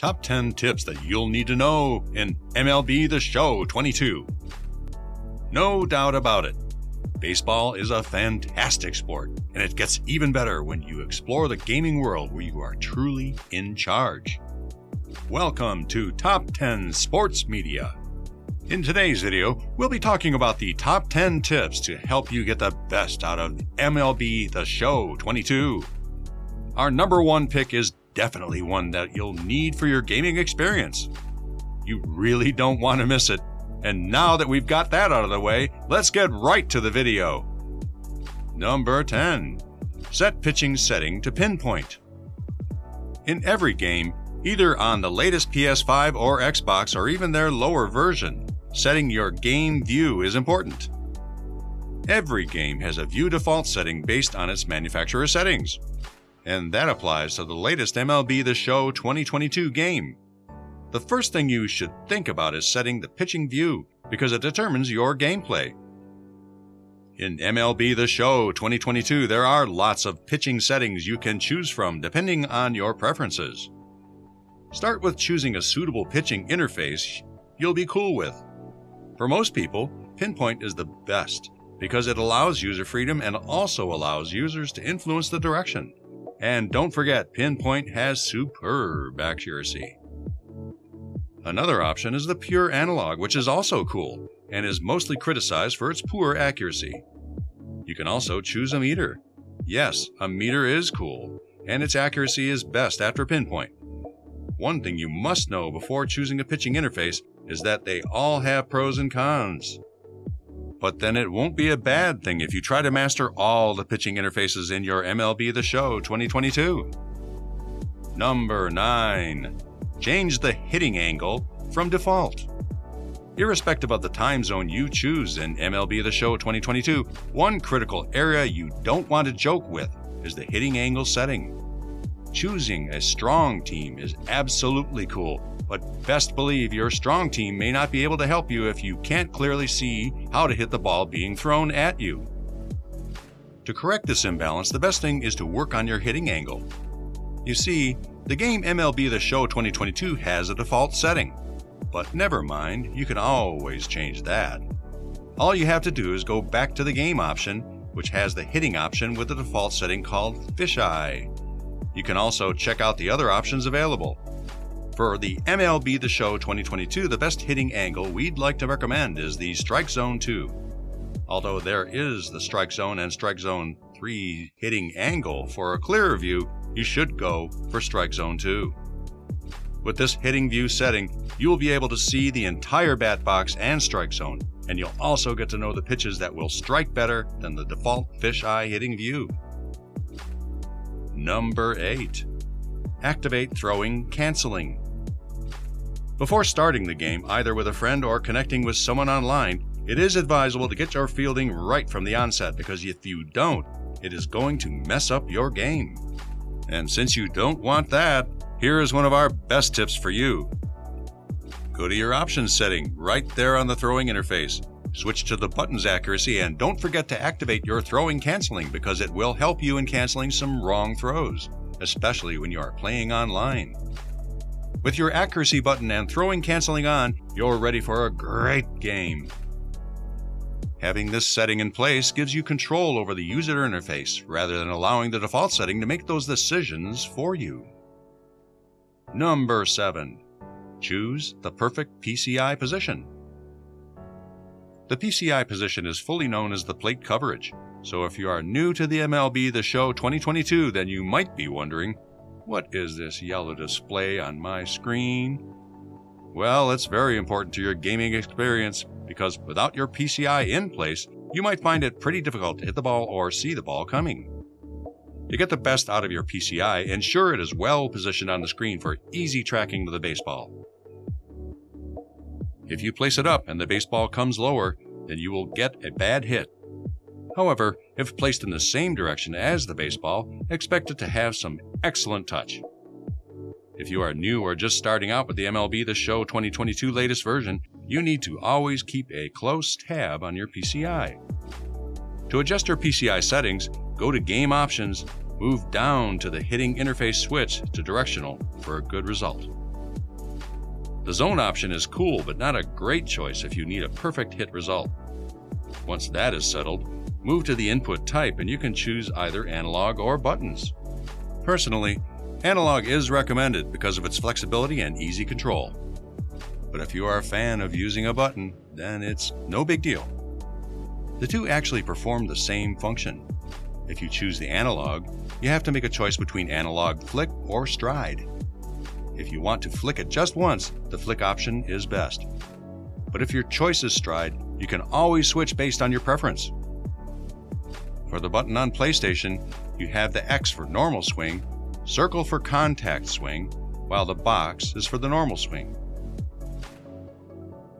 Top 10 tips that you'll need to know in MLB The Show 22. No doubt about it, baseball is a fantastic sport, and it gets even better when you explore the gaming world where you are truly in charge. Welcome to Top 10 Sports Media. In today's video, we'll be talking about the top 10 tips to help you get the best out of MLB The Show 22. Our number one pick is definitely one that you'll need for your gaming experience. You really don't want to miss it. And now that we've got that out of the way, let's get right to the video. Number 10. Set pitching setting to pinpoint. In every game, either on the latest PS5 or Xbox or even their lower version, setting your game view is important. Every game has a view default setting based on its manufacturer settings, and that applies to the latest MLB The Show 2022 game. The first thing you should think about is setting the pitching view because it determines your gameplay. In MLB The Show 2022, there are lots of pitching settings you can choose from depending on your preferences. Start with choosing a suitable pitching interface you'll be cool with. For most people, Pinpoint is the best because it allows user freedom and also allows users to influence the direction. And don't forget, Pinpoint has superb accuracy. Another option is the pure analog, which is also cool and is mostly criticized for its poor accuracy. You can also choose a meter. Yes, a meter is cool, and its accuracy is best after Pinpoint. One thing you must know before choosing a pitching interface is that they all have pros and cons. But then it won't be a bad thing if you try to master all the pitching interfaces in your MLB The Show 2022. Number 9. Change the hitting angle from default. Irrespective of the time zone you choose in MLB The Show 2022, one critical area you don't want to joke with is the hitting angle setting. Choosing a strong team is absolutely cool, but best believe your strong team may not be able to help you if you can't clearly see how to hit the ball being thrown at you. To correct this imbalance, the best thing is to work on your hitting angle. You see, the game MLB The Show 2022 has a default setting, but never mind, you can always change that. All you have to do is go back to the game option, which has the hitting option with the default setting called Fisheye. You can also check out the other options available. For the MLB The Show 2022, the best hitting angle we'd like to recommend is the Strike Zone 2. Although there is the Strike Zone and Strike Zone 3 hitting angle, for a clearer view, you should go for Strike Zone 2. With this hitting view setting, you will be able to see the entire bat box and strike zone, and you'll also get to know the pitches that will strike better than the default fisheye hitting view. Number 8. Activate throwing canceling. Before starting the game, either with a friend or connecting with someone online, it is advisable to get your fielding right from the onset because if you don't, it is going to mess up your game. And since you don't want that, here is one of our best tips for you. Go to your options setting right there on the throwing interface. Switch to the button's accuracy and don't forget to activate your throwing canceling because it will help you in canceling some wrong throws, especially when you are playing online. With your accuracy button and throwing canceling on, you're ready for a great game. Having this setting in place gives you control over the user interface rather than allowing the default setting to make those decisions for you. Number 7. Choose the perfect PCI position. The PCI position is fully known as the plate coverage, so if you are new to the MLB The Show 2022, then you might be wondering, what is this yellow display on my screen? Well, it's very important to your gaming experience because without your PCI in place, you might find it pretty difficult to hit the ball or see the ball coming. To get the best out of your PCI, ensure it is well positioned on the screen for easy tracking of the baseball. If you place it up and the baseball comes lower, then you will get a bad hit. However, if placed in the same direction as the baseball, expect it to have some excellent touch. If you are new or just starting out with the MLB The Show 2022 latest version, you need to always keep a close tab on your PCI. To adjust your PCI settings, go to Game Options, move down to the Hitting Interface switch to Directional for a good result. The zone option is cool, but not a great choice if you need a perfect hit result. Once that is settled, move to the input type and you can choose either analog or buttons. Personally, analog is recommended because of its flexibility and easy control. But if you are a fan of using a button, then it's no big deal. The two actually perform the same function. If you choose the analog, you have to make a choice between analog flick or stride. If you want to flick it just once, the flick option is best. But if your choice is stride, you can always switch based on your preference. For the button on PlayStation, you have the X for normal swing, circle for contact swing, while the box is for the normal swing.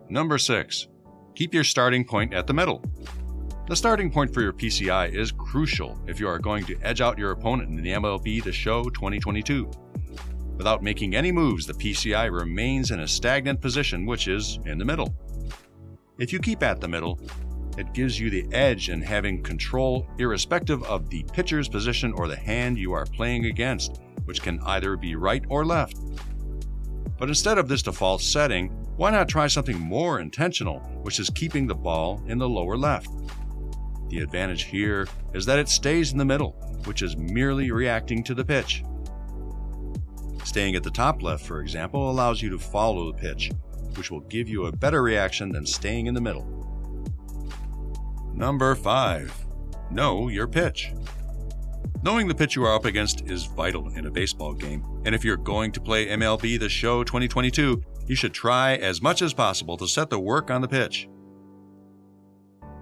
Number 6. Keep your starting point at the middle. The starting point for your PCI is crucial if you are going to edge out your opponent in the MLB The Show 2022. Without making any moves, the PCI remains in a stagnant position, which is in the middle. If you keep at the middle, it gives you the edge in having control irrespective of the pitcher's position or the hand you are playing against, which can either be right or left. But instead of this default setting, why not try something more intentional, which is keeping the ball in the lower left? The advantage here is that it stays in the middle, which is merely reacting to the pitch. Staying at the top left, for example, allows you to follow the pitch, which will give you a better reaction than staying in the middle. Number 5. Know your pitch. Knowing the pitch you are up against is vital in a baseball game, and if you're going to play MLB The Show 2022, you should try as much as possible to set the work on the pitch.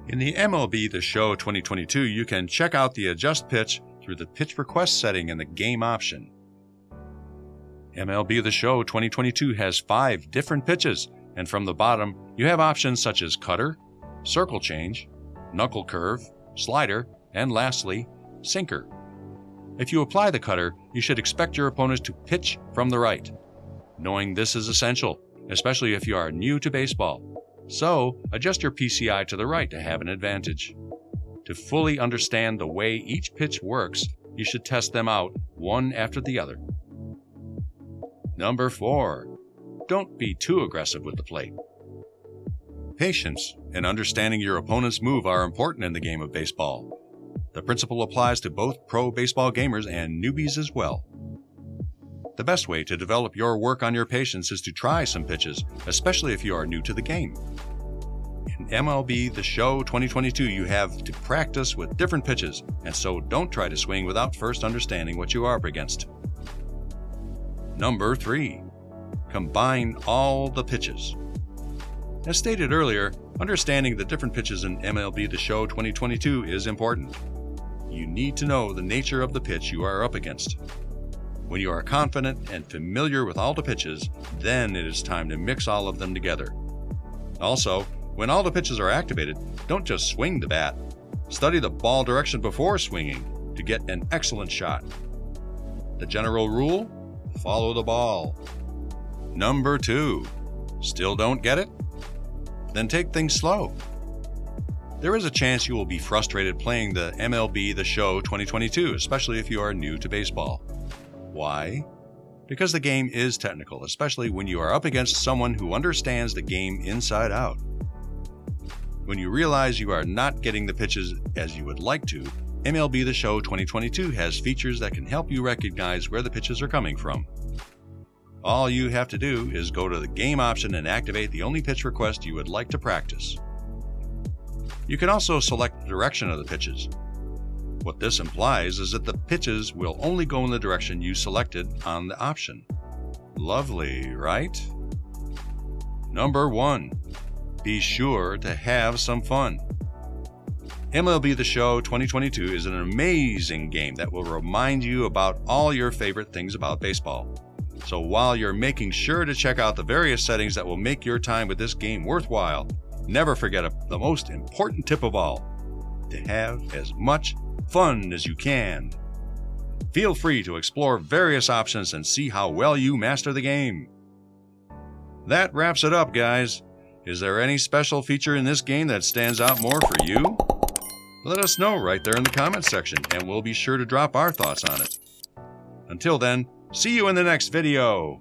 In the MLB The Show 2022, you can check out the Adjust Pitch through the Pitch Request setting in the Game option. MLB The Show 2022 has 5 different pitches, and from the bottom, you have options such as cutter, circle change, knuckle curve, slider, and lastly, sinker. If you apply the cutter, you should expect your opponents to pitch from the right. Knowing this is essential, especially if you are new to baseball. So, adjust your PCI to the right to have an advantage. To fully understand the way each pitch works, you should test them out one after the other. Number 4. Don't be too aggressive with the plate. Patience and understanding your opponent's move are important in the game of baseball. The principle applies to both pro baseball gamers and newbies as well. The best way to develop your work on your patience is to try some pitches, especially if you are new to the game. In MLB The Show 2022, you have to practice with different pitches, and so don't try to swing without first understanding what you are up against. Number 3. Combine all the pitches. As stated earlier, understanding the different pitches in MLB The Show 2022 is important. You need to know the nature of the pitch you are up against. When you are confident and familiar with all the pitches, then it is time to mix all of them together. Also, when all the pitches are activated, don't just swing the bat. Study the ball direction before swinging to get an excellent shot. The general rule? Follow the ball. Number 2. Still don't get it? Then take things slow. There is a chance you will be frustrated playing the MLB The Show 2022, especially if you are new to baseball. Why? Because the game is technical, especially when you are up against someone who understands the game inside out. When you realize you are not getting the pitches as you would like to, MLB The Show 2022 has features that can help you recognize where the pitches are coming from. All you have to do is go to the Game option and activate the only pitch request you would like to practice. You can also select the direction of the pitches. What this implies is that the pitches will only go in the direction you selected on the option. Lovely, right? Number 1. Be sure to have some fun. MLB The Show 2022 is an amazing game that will remind you about all your favorite things about baseball. So while you're making sure to check out the various settings that will make your time with this game worthwhile, never forget the most important tip of all, to have as much fun as you can. Feel free to explore various options and see how well you master the game. That wraps it up, guys. Is there any special feature in this game that stands out more for you? Let us know right there in the comments section, and we'll be sure to drop our thoughts on it. Until then, see you in the next video.